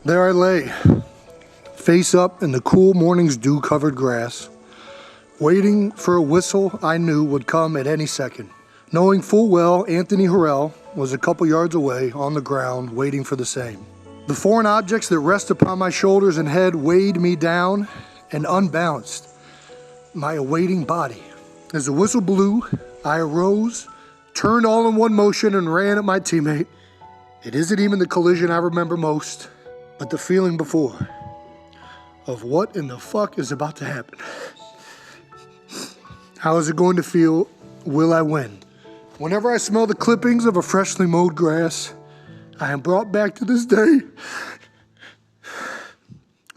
There I lay, face up in the cool morning's dew-covered grass, waiting for a whistle I knew would come at any second, knowing full well Anthony Harrell was a couple yards away on the ground waiting for the same. The foreign objects that rest upon my shoulders and head weighed me down and unbalanced my awaiting body. As the whistle blew, I arose, turned all in one motion, and ran at my teammate. It isn't even the collision I remember most, but the feeling before of what in the fuck is about to happen. How is it going to feel? Will I win? Whenever I smell the clippings of a freshly mowed grass, I am brought back to this day.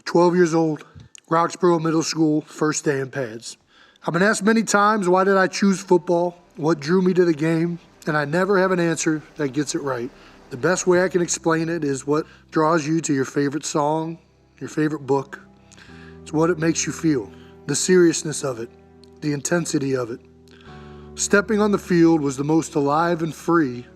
12 years old, Roxborough Middle School, first day in pads. I've been asked many times, why did I choose football? What drew me to the game? And I never have an answer that gets it right. The best way I can explain it is what draws you to your favorite song, your favorite book. It's what it makes you feel, the seriousness of it, the intensity of it. Stepping on the field was the most alive and free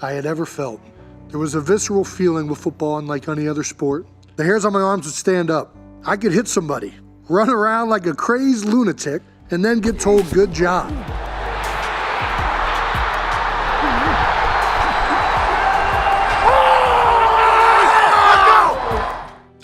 I had ever felt. There was a visceral feeling with football unlike any other sport. The hairs on my arms would stand up. I could hit somebody, run around like a crazed lunatic, and then get told, good job.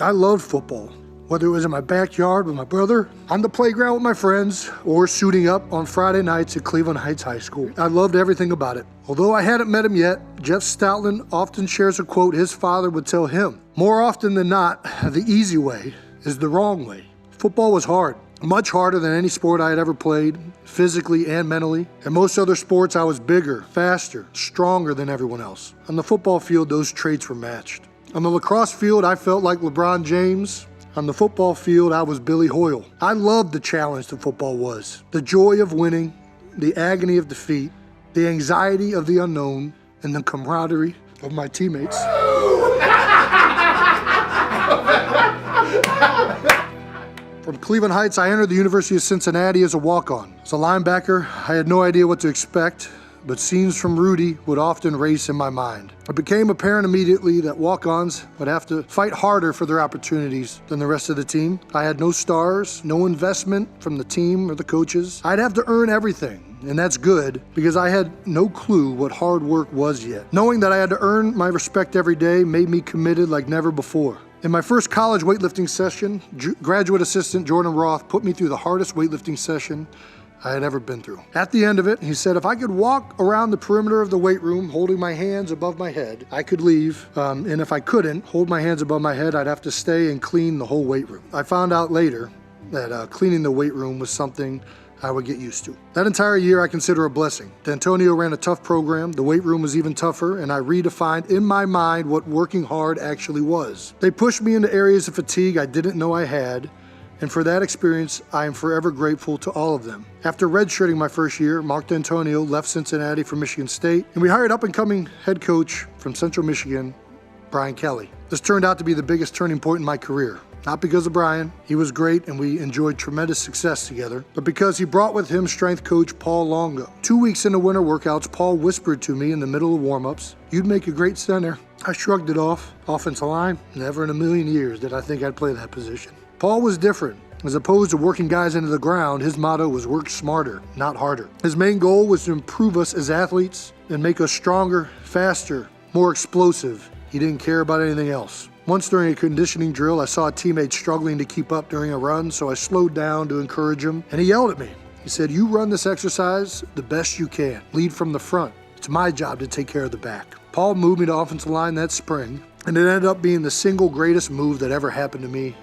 I loved football, whether it was in my backyard with my brother, on the playground with my friends, or suiting up on Friday nights at Cleveland Heights High School. I loved everything about it. Although I hadn't met him yet, Jeff Stoutland often shares a quote his father would tell him. More often than not, the easy way is the wrong way. Football was hard, much harder than any sport I had ever played, physically and mentally. In most other sports, I was bigger, faster, stronger than everyone else. On the football field, those traits were matched. On the lacrosse field, I felt like LeBron James. On the football field, I was Billy Hoyle. I loved the challenge that football was. The joy of winning, the agony of defeat, the anxiety of the unknown, and the camaraderie of my teammates. From Cleveland Heights, I entered the University of Cincinnati as a walk-on. As a linebacker, I had no idea what to expect, but scenes from Rudy would often race in my mind. It became apparent immediately that walk-ons would have to fight harder for their opportunities than the rest of the team. I had no stars, no investment from the team or the coaches. I'd have to earn everything, and that's good because I had no clue what hard work was yet. Knowing that I had to earn my respect every day made me committed like never before. In my first college weightlifting session, graduate assistant Jordan Roth put me through the hardest weightlifting session I had ever been through. At the end of it, he said if I could walk around the perimeter of the weight room holding my hands above my head, I could leave. And if I couldn't hold my hands above my head, I'd have to stay and clean the whole weight room. I found out later that cleaning the weight room was something I would get used to. That entire year I consider a blessing. D'Antonio ran a tough program, the weight room was even tougher, and I redefined in my mind what working hard actually was. They pushed me into areas of fatigue I didn't know I had, and for that experience, I am forever grateful to all of them. After redshirting my first year, Mark D'Antonio left Cincinnati for Michigan State, and we hired up-and-coming head coach from Central Michigan, Brian Kelly. This turned out to be the biggest turning point in my career. Not because of Brian, he was great and we enjoyed tremendous success together, but because he brought with him strength coach Paul Longo. 2 weeks into winter workouts, Paul whispered to me in the middle of warm-ups, "You'd make a great center." I shrugged it off. Offensive line? Never in a million years did I think I'd play that position. Paul was different. As opposed to working guys into the ground, his motto was work smarter, not harder. His main goal was to improve us as athletes and make us stronger, faster, more explosive. He didn't care about anything else. Once during a conditioning drill, I saw a teammate struggling to keep up during a run, so I slowed down to encourage him, and he yelled at me. He said, "You run this exercise the best you can. Lead from the front. It's my job to take care of the back." Paul moved me to offensive line that spring, and it ended up being the single greatest move that ever happened to me.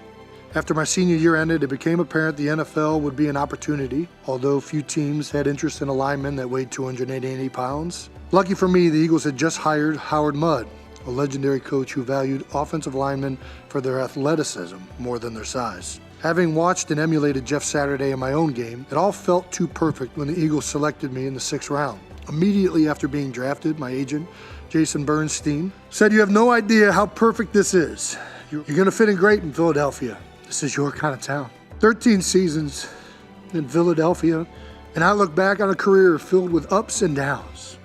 After my senior year ended, it became apparent the NFL would be an opportunity, although few teams had interest in a lineman that weighed 280 pounds. Lucky for me, the Eagles had just hired Howard Mudd, a legendary coach who valued offensive linemen for their athleticism more than their size. Having watched and emulated Jeff Saturday in my own game, it all felt too perfect when the Eagles selected me in the 6th round. Immediately after being drafted, my agent, Jason Bernstein, said, "You have no idea how perfect this is. You're going to fit in great in Philadelphia. This is your kind of town." 13 seasons in Philadelphia, and I look back on a career filled with ups and downs.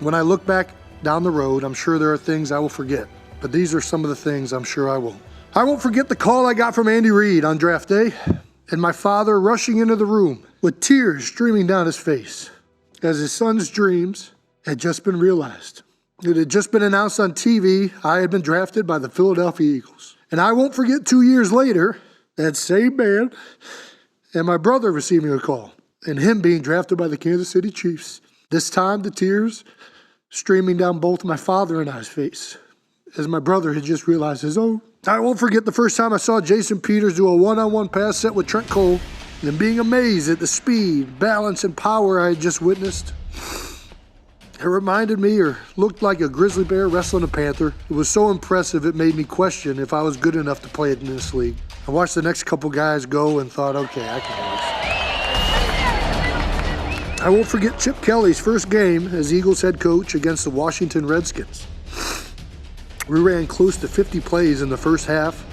When I look back down the road, I'm sure there are things I will forget. but these are some of the things I'm sure I won't. I won't forget the call I got from Andy Reid on draft day, and my father rushing into the room with tears streaming down his face as his son's dreams had just been realized. It had just been announced on TV I had been drafted by the Philadelphia Eagles. And I won't forget 2 years later, that same man and my brother receiving a call and him being drafted by the Kansas City Chiefs. This time, the tears streaming down both my father and I's face as my brother had just realized his own. I won't forget the first time I saw Jason Peters do a one-on-one pass set with Trent Cole and being amazed at the speed, balance, and power I had just witnessed. It reminded me or looked like a grizzly bear wrestling a panther. It was so impressive it made me question if I was good enough to play it in this league. I watched the next couple guys go and thought, okay, I can do this. I won't forget Chip Kelly's first game as Eagles head coach against the Washington Redskins. We ran close to 50 plays in the first half.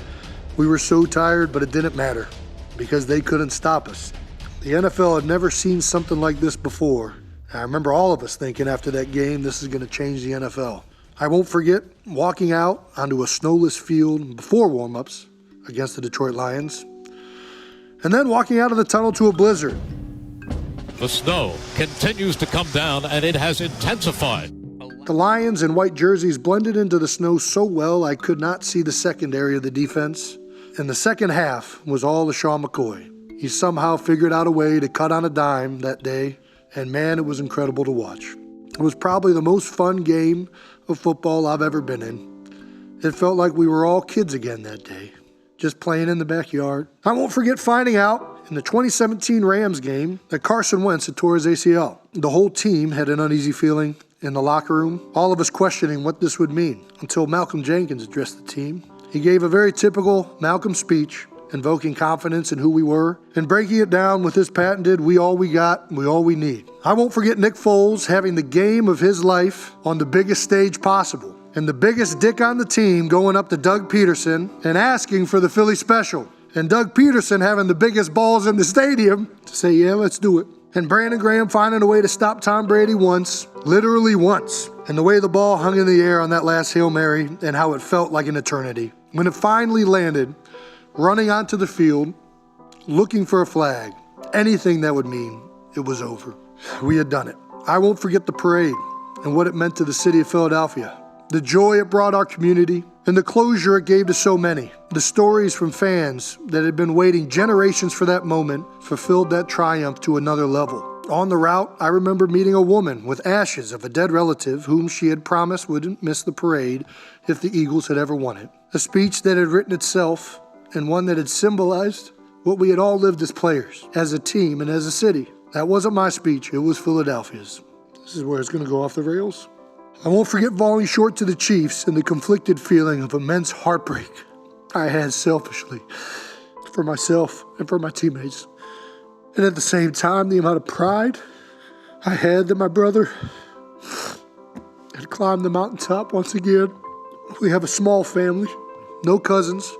We were so tired, but it didn't matter because they couldn't stop us. The NFL had never seen something like this before. I remember all of us thinking after that game, this is going to change the NFL. I won't forget walking out onto a snowless field before warm-ups against the Detroit Lions, and then walking out of the tunnel to a blizzard. The snow continues to come down, and it has intensified. The Lions in white jerseys blended into the snow so well I could not see the secondary of the defense, and the second half was all LaShawn McCoy. He somehow figured out a way to cut on a dime that day, and man, it was incredible to watch. It was probably the most fun game of football I've ever been in. It felt like we were all kids again that day, just playing in the backyard. I won't forget finding out in the 2017 Rams game that Carson Wentz had tore his ACL. The whole team had an uneasy feeling in the locker room, all of us questioning what this would mean, until Malcolm Jenkins addressed the team. He gave a very typical Malcolm speech, invoking confidence in who we were, and breaking it down with his patented, we all we got, we all we need. I won't forget Nick Foles having the game of his life on the biggest stage possible, and the biggest dick on the team going up to Doug Peterson and asking for the Philly special, and Doug Peterson having the biggest balls in the stadium to say, yeah, let's do it. And Brandon Graham finding a way to stop Tom Brady once, literally once, and the way the ball hung in the air on that last Hail Mary and how it felt like an eternity. When it finally landed, running onto the field, looking for a flag, anything that would mean it was over. We had done it. I won't forget the parade and what it meant to the city of Philadelphia, the joy it brought our community, and the closure it gave to so many. The stories from fans that had been waiting generations for that moment fulfilled that triumph to another level. On the route, I remember meeting a woman with ashes of a dead relative whom she had promised wouldn't miss the parade if the Eagles had ever won it. A speech that had written itself, and one that had symbolized what we had all lived as players, as a team, and as a city. That wasn't my speech, it was Philadelphia's. This is where it's going to go off the rails. I won't forget falling short to the Chiefs and the conflicted feeling of immense heartbreak I had selfishly for myself and for my teammates. And at the same time, the amount of pride I had that my brother had climbed the mountaintop once again. We have a small family, no cousins,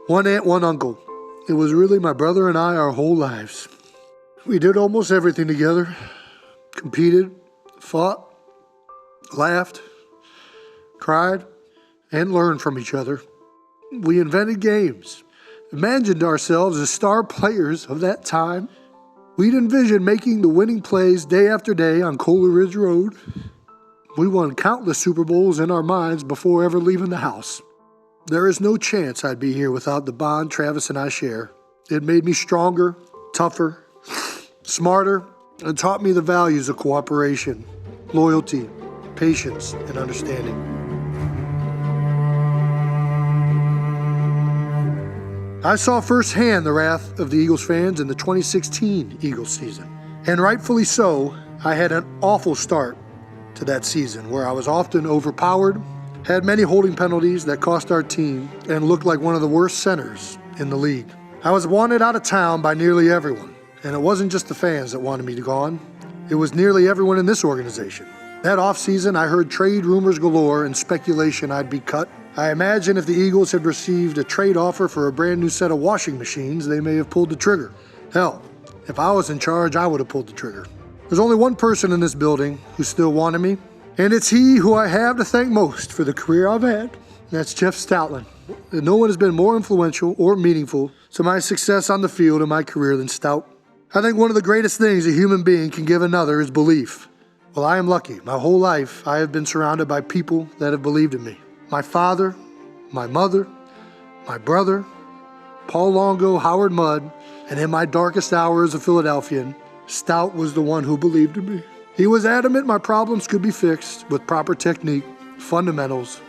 one aunt, one uncle. It was really my brother and I our whole lives. We did almost everything together, competed, fought, laughed, cried, and learned from each other. We invented games, imagined ourselves as star players of that time. We'd envisioned making the winning plays day after day on Kohler Ridge Road. We won countless Super Bowls in our minds before ever leaving the house. There is no chance I'd be here without the bond Travis and I share. It made me stronger, tougher, smarter, and taught me the values of cooperation, loyalty, patience, and understanding. I saw firsthand the wrath of the Eagles fans in the 2016 Eagles season. And rightfully so, I had an awful start to that season where I was often overpowered, had many holding penalties that cost our team, and looked like one of the worst centers in the league. I was wanted out of town by nearly everyone, and it wasn't just the fans that wanted me to gone. It was nearly everyone in this organization. That offseason, I heard trade rumors galore and speculation I'd be cut. I imagine if the Eagles had received a trade offer for a brand new set of washing machines, they may have pulled the trigger. Hell, if I was in charge, I would have pulled the trigger. There's only one person in this building who still wanted me, and it's he who I have to thank most for the career I've had. That's Jeff Stoutland. No one has been more influential or meaningful to my success on the field in my career than Stout. I think one of the greatest things a human being can give another is belief. Well, I am lucky. My whole life, I have been surrounded by people that have believed in me. My father, my mother, my brother, Paul Longo, Howard Mudd, and in my darkest hour as a Philadelphian, Stout was the one who believed in me. He was adamant my problems could be fixed with proper technique, fundamentals,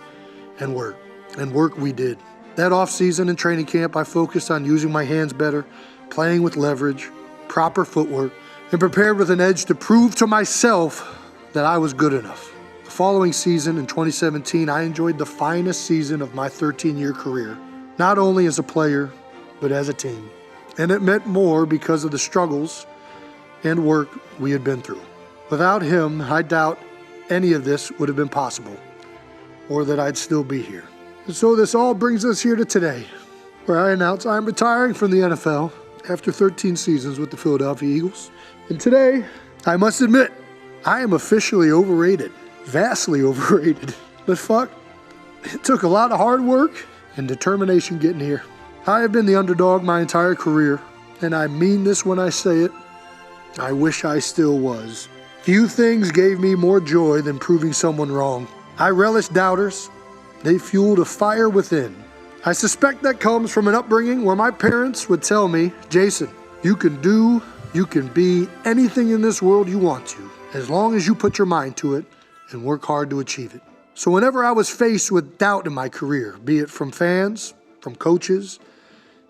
and work. And work we did. That off-season and training camp, I focused on using my hands better, playing with leverage, proper footwork, and prepared with an edge to prove to myself that I was good enough. The following season, in 2017, I enjoyed the finest season of my 13-year career, not only as a player, but as a team. And it meant more because of the struggles and work we had been through. Without him, I doubt any of this would have been possible, or that I'd still be here. And so this all brings us here to today, where I announce I'm retiring from the NFL after 13 seasons with the Philadelphia Eagles. And today, I must admit, I am officially overrated, vastly overrated. But fuck, it took a lot of hard work and determination getting here. I have been the underdog my entire career, and I mean this when I say it. I wish I still was. Few things gave me more joy than proving someone wrong. I relish doubters. They fueled a fire within. I suspect that comes from an upbringing where my parents would tell me, Jason, you can be anything in this world you want to, as long as you put your mind to it and work hard to achieve it. So whenever I was faced with doubt in my career, be it from fans, from coaches,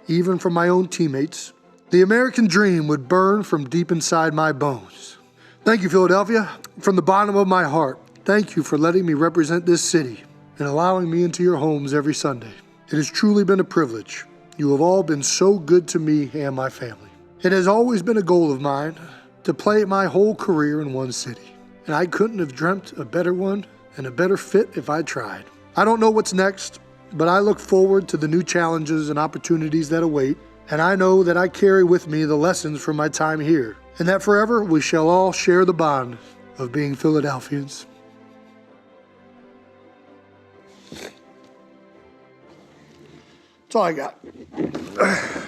even from my own teammates, the American dream would burn from deep inside my bones. Thank you, Philadelphia. From the bottom of my heart, thank you for letting me represent this city and allowing me into your homes every Sunday. It has truly been a privilege. You have all been so good to me and my family. It has always been a goal of mine to play my whole career in one city, and I couldn't have dreamt a better one and a better fit if I tried. I don't know what's next, but I look forward to the new challenges and opportunities that await, and I know that I carry with me the lessons from my time here, and that forever we shall all share the bond of being Philadelphians. That's all I got.